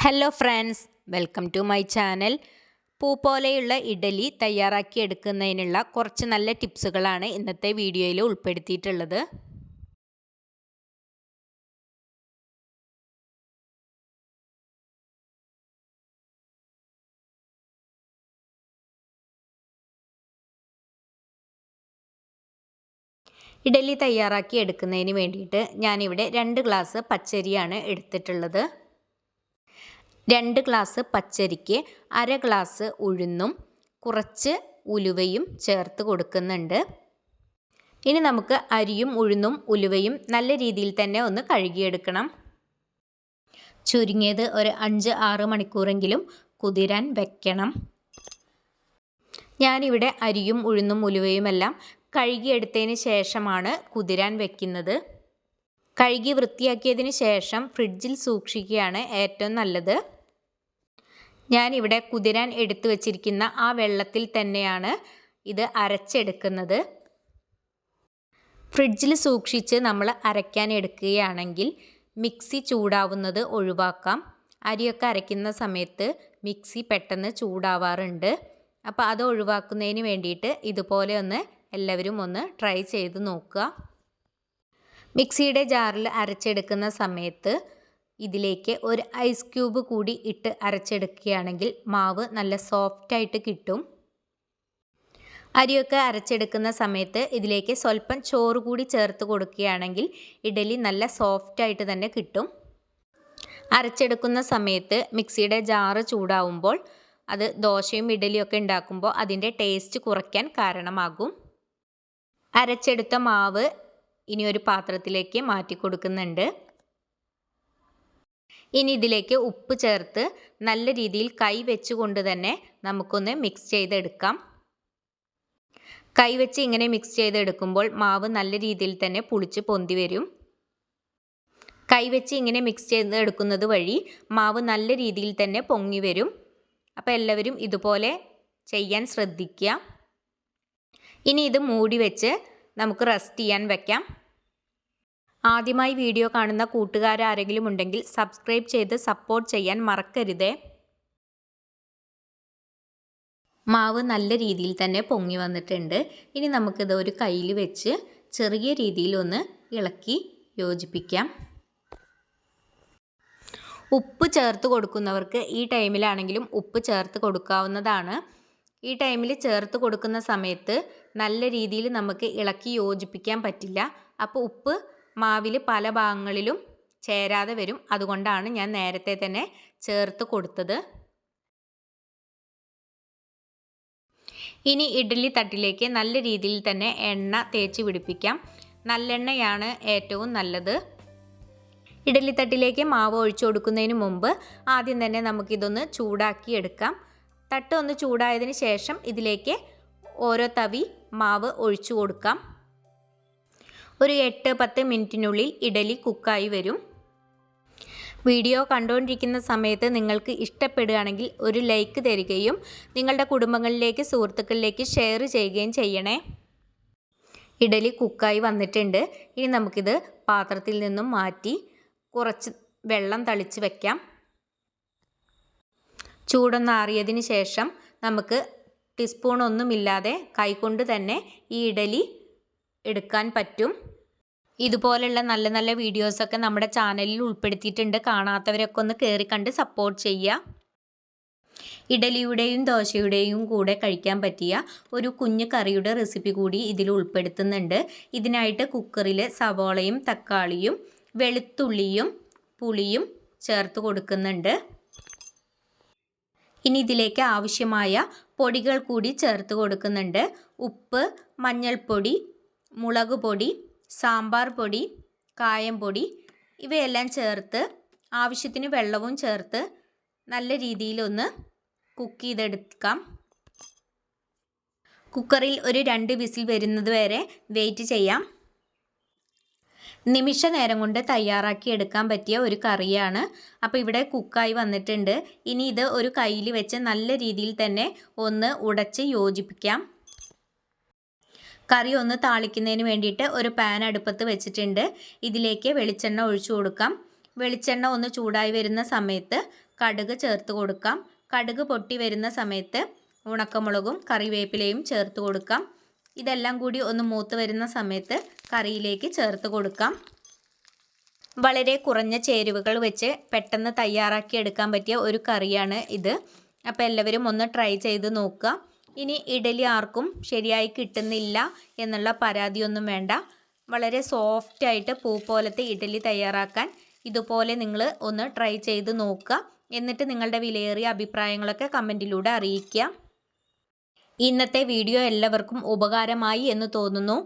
Hello friends, welcome to my channel. പൂ പോലെയുള്ള ഇഡലി തയ്യാറാക്കി എടുക്കുന്നതിനുള്ള കുറച്ച് നല്ല ടിപ്സുകളാണ് ഇന്നത്തെ വീഡിയോയിൽ ഉൾപ്പെടുത്തിയിട്ടുള്ളത്. ഇഡലി തയ്യാറാക്കി എടുക്കുന്നതിന് വേണ്ടിയിട്ട് ഞാനിവിടെ 2 ഗ്ലാസ് പച്ചരിയാണ് എടുത്തിട്ടുള്ളത്. 2 ഗ്ലാസ് പച്ചരിക്ക് 1/2 ഗ്ലാസ് ഉഴുന്നും കുറച്ച് ഉലുവയും ചേർത്ത് കൊടുക്കുന്നുണ്ട്. ഇനി നമുക്ക് അരിയും ഉഴുന്നും ഉലുവയും നല്ല രീതിയിൽ തന്നെ ഒന്ന് കഴുകിയെടുക്കണം. ചുരുങ്ങിയത് ഒരു 5-6 മണിക്കൂറെങ്കിലും കുതിരാൻ വെക്കണം. ഞാനിവിടെ അരിയും ഉഴുന്നും ഉലുവയുമെല്ലാം കഴുകിയെടുത്തതിന് ശേഷമാണ് കുതിരാൻ വെക്കുന്നത്. കഴുകി വൃത്തിയാക്കിയതിന് ശേഷം ഫ്രിഡ്ജിൽ സൂക്ഷിക്കുകയാണ് ഏറ്റവും നല്ലത്. ഞാനിവിടെ കുതിരാൻ എടുത്തു വച്ചിരിക്കുന്ന ആ വെള്ളത്തിൽ തന്നെയാണ് ഇത് അരച്ചെടുക്കുന്നത്. ഫ്രിഡ്ജിൽ സൂക്ഷിച്ച് നമ്മൾ അരയ്ക്കാൻ എടുക്കുകയാണെങ്കിൽ മിക്സി ചൂടാവുന്നത് ഒഴിവാക്കാം. അരിയൊക്കെ അരയ്ക്കുന്ന സമയത്ത് മിക്സി പെട്ടെന്ന് ചൂടാവാറുണ്ട്. അപ്പോൾ അത് ഒഴിവാക്കുന്നതിന് വേണ്ടിയിട്ട് ഇതുപോലെ ഒന്ന് എല്ലാവരും ഒന്ന് ട്രൈ ചെയ്ത് നോക്കുക. മിക്സിയുടെ ജാറിൽ അരച്ചെടുക്കുന്ന സമയത്ത് ഇതിലേക്ക് ഒരു ഐസ് ക്യൂബ് കൂടി ഇട്ട് അരച്ചെടുക്കുകയാണെങ്കിൽ മാവ് നല്ല സോഫ്റ്റായിട്ട് കിട്ടും. അരിയൊക്കെ അരച്ചെടുക്കുന്ന സമയത്ത് ഇതിലേക്ക് സ്വല്പം ചോറ് കൂടി ചേർത്ത് കൊടുക്കുകയാണെങ്കിൽ ഇഡലി നല്ല സോഫ്റ്റായിട്ട് തന്നെ കിട്ടും. അരച്ചെടുക്കുന്ന സമയത്ത് മിക്സിയുടെ ജാറ് ചൂടാവുമ്പോൾ അത് ദോശയും ഇഡലിയൊക്കെ ഉണ്ടാക്കുമ്പോൾ അതിൻ്റെ ടേസ്റ്റ് കുറയ്ക്കാൻ കാരണമാകും. അരച്ചെടുത്ത മാവ് ഇനി ഒരു പാത്രത്തിലേക്ക് മാറ്റി കൊടുക്കുന്നുണ്ട്. ഇനി ഇതിലേക്ക് ഉപ്പ് ചേർത്ത് നല്ല രീതിയിൽ കൈ വെച്ചുകൊണ്ട് തന്നെ നമുക്കൊന്ന് മിക്സ് ചെയ്തെടുക്കാം. കൈ വെച്ച് ഇങ്ങനെ മിക്സ് ചെയ്തെടുക്കുമ്പോൾ മാവ് നല്ല രീതിയിൽ തന്നെ പുളിച്ച് പൊന്തി വരും. കൈ വെച്ച് ഇങ്ങനെ മിക്സ് ചെയ്തെടുക്കുന്നത് വഴി മാവ് നല്ല രീതിയിൽ തന്നെ പൊങ്ങി വരും. അപ്പോൾ എല്ലാവരും ഇതുപോലെ ചെയ്യാൻ ശ്രദ്ധിക്കുക. ഇനി ഇത് മൂടി വെച്ച് നമുക്ക് റെസ്റ്റ് ചെയ്യാൻ വെക്കാം. ആദ്യമായി വീഡിയോ കാണുന്ന കൂട്ടുകാരാരെങ്കിലും ഉണ്ടെങ്കിൽ സബ്സ്ക്രൈബ് ചെയ്ത് സപ്പോർട്ട് ചെയ്യാൻ മറക്കരുതേ. മാവ് നല്ല രീതിയിൽ തന്നെ പൊങ്ങി വന്നിട്ടുണ്ട്. ഇനി നമുക്കിത് ഒരു കയ്യിൽ വെച്ച് ചെറിയ രീതിയിൽ ഒന്ന് ഇളക്കി യോജിപ്പിക്കാം. ഉപ്പ് ചേർത്ത് കൊടുക്കുന്നവർക്ക് ഈ ടൈമിലാണെങ്കിലും ഉപ്പ് ചേർത്ത് കൊടുക്കാവുന്നതാണ്. ഈ ടൈമിൽ ചേർത്ത് കൊടുക്കുന്ന സമയത്ത് നല്ല രീതിയിൽ നമുക്ക് ഇളക്കി യോജിപ്പിക്കാൻ പറ്റില്ല. അപ്പോൾ ഉപ്പ് മാവിൽ പല ഭാഗങ്ങളിലും ചേരാതെ വരും. അതുകൊണ്ടാണ് ഞാൻ നേരത്തെ തന്നെ ചേർത്ത് കൊടുത്തത്. ഇനി ഇഡ്ഡലി തട്ടിലേക്ക് നല്ല രീതിയിൽ തന്നെ എണ്ണ തേച്ച് പിടിപ്പിക്കാം. നല്ലെണ്ണയാണ് ഏറ്റവും നല്ലത്. ഇഡ്ഡലി തട്ടിലേക്ക് മാവ് ഒഴിച്ചു കൊടുക്കുന്നതിന് മുമ്പ് ആദ്യം തന്നെ നമുക്കിതൊന്ന് ചൂടാക്കി എടുക്കാം. തട്ട് ഒന്ന് ചൂടായതിന് ശേഷം ഇതിലേക്ക് ഓരോ തവി മാവ് ഒഴിച്ചു കൊടുക്കാം. ഒരു 8-10 മിനിറ്റിനുള്ളിൽ ഇഡലി കുക്കായി വരും. വീഡിയോ കണ്ടുകൊണ്ടിരിക്കുന്ന സമയത്ത് നിങ്ങൾക്ക് ഇഷ്ടപ്പെടുകയാണെങ്കിൽ ഒരു ലൈക്ക് തരികയും നിങ്ങളുടെ കുടുംബങ്ങളിലേക്ക് സുഹൃത്തുക്കളിലേക്ക് ഷെയർ ചെയ്യുകയും ചെയ്യണേ. ഇഡലി കുക്കായി വന്നിട്ടുണ്ട്. ഇനി നമുക്കിത് പാത്രത്തിൽ നിന്നും മാറ്റി കുറച്ച് വെള്ളം തളിച്ച് വെക്കാം. ചൂടൊന്ന് ആറിയതിന് ശേഷം നമുക്ക് ടീസ്പൂൺ ഒന്നുമില്ലാതെ കൈകൊണ്ട് തന്നെ ഈ ഇഡലി എടുക്കാൻ പറ്റും. ഇതുപോലുള്ള നല്ല നല്ല വീഡിയോസൊക്കെ നമ്മുടെ ചാനലിൽ ഉൾപ്പെടുത്തിയിട്ടുണ്ട്. കാണാത്തവരൊക്കെ ഒന്ന് കയറി കണ്ട് സപ്പോർട്ട് ചെയ്യുക. ഇഡലിയുടെയും ദോശയുടെയും കൂടെ കഴിക്കാൻ പറ്റിയ ഒരു കുഞ്ഞു കറിയുടെ റെസിപ്പി കൂടി ഇതിൽ ഉൾപ്പെടുത്തുന്നുണ്ട്. ഇതിനായിട്ട് കുക്കറിൽ സവോളയും തക്കാളിയും വെളുത്തുള്ളിയും പുളിയും ചേർത്ത് കൊടുക്കുന്നുണ്ട്. ഇനി ഇതിലേക്ക് ആവശ്യമായ പൊടികൾ കൂടി ചേർത്ത് കൊടുക്കുന്നുണ്ട്. ഉപ്പ്, മഞ്ഞൾപ്പൊടി, മുളക് പൊടി, സാമ്പാർ പൊടി, കായം പൊടി ഇവയെല്ലാം ചേർത്ത് ആവശ്യത്തിന് വെള്ളവും ചേർത്ത് നല്ല രീതിയിലൊന്ന് കുക്ക് ചെയ്തെടുക്കാം. കുക്കറിൽ ഒരു 2 വിസിൽ വരുന്നത് വരെ വെയിറ്റ് ചെയ്യാം. നിമിഷ നേരം കൊണ്ട് തയ്യാറാക്കി എടുക്കാൻ പറ്റിയ ഒരു കറിയാണ്. അപ്പോൾ ഇവിടെ കുക്കായി വന്നിട്ടുണ്ട്. ഇനി ഇത് ഒരു കയ്യിൽ വെച്ച് നല്ല രീതിയിൽ തന്നെ ഒന്ന് ഉടച്ച് യോജിപ്പിക്കാം. കറി ഒന്ന് താളിക്കുന്നതിന് വേണ്ടിയിട്ട് ഒരു പാൻ അടുപ്പത്ത് വെച്ചിട്ടുണ്ട്. ഇതിലേക്ക് വെളിച്ചെണ്ണ ഒഴിച്ചു കൊടുക്കാം. വെളിച്ചെണ്ണ ഒന്ന് ചൂടായി വരുന്ന സമയത്ത് കടുക് ചേർത്ത് കൊടുക്കാം. കടുക് പൊട്ടി വരുന്ന സമയത്ത് ഉണക്കമുളകും കറിവേപ്പിലയും ചേർത്ത് കൊടുക്കാം. ഇതെല്ലാം കൂടി ഒന്ന് മൂത്ത് വരുന്ന സമയത്ത് കറിയിലേക്ക് ചേർത്ത് കൊടുക്കാം. വളരെ കുറഞ്ഞ ചേരുവകൾ വെച്ച് പെട്ടെന്ന് തയ്യാറാക്കി എടുക്കാൻ പറ്റിയ ഒരു കറിയാണ് ഇത്. അപ്പോൾ എല്ലാവരും ഒന്ന് ട്രൈ ചെയ്ത് നോക്കുക. ഇനി ഇഡലി ആർക്കും ശരിയായി കിട്ടുന്നില്ല എന്നുള്ള പരാതിയൊന്നും വേണ്ട. വളരെ സോഫ്റ്റായിട്ട് പൂ പോലത്തെ ഇഡലി തയ്യാറാക്കാൻ ഇതുപോലെ നിങ്ങൾ ഒന്ന് ട്രൈ ചെയ്ത് നോക്കുക. എന്നിട്ട് നിങ്ങളുടെ വിലയേറിയ അഭിപ്രായങ്ങളൊക്കെ കമൻറ്റിലൂടെ അറിയിക്കുക. ഇന്നത്തെ വീഡിയോ എല്ലാവർക്കും ഉപകാരമായി എന്ന് തോന്നുന്നു.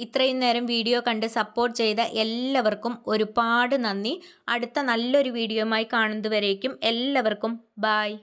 ഇത്രയും നേരം വീഡിയോ കണ്ട് സപ്പോർട്ട് ചെയ്ത എല്ലാവർക്കും ഒരുപാട് നന്ദി. അടുത്ത നല്ലൊരു വീഡിയോയുമായി കാണുന്നതുവരേക്കും എല്ലാവർക്കും ബായ്.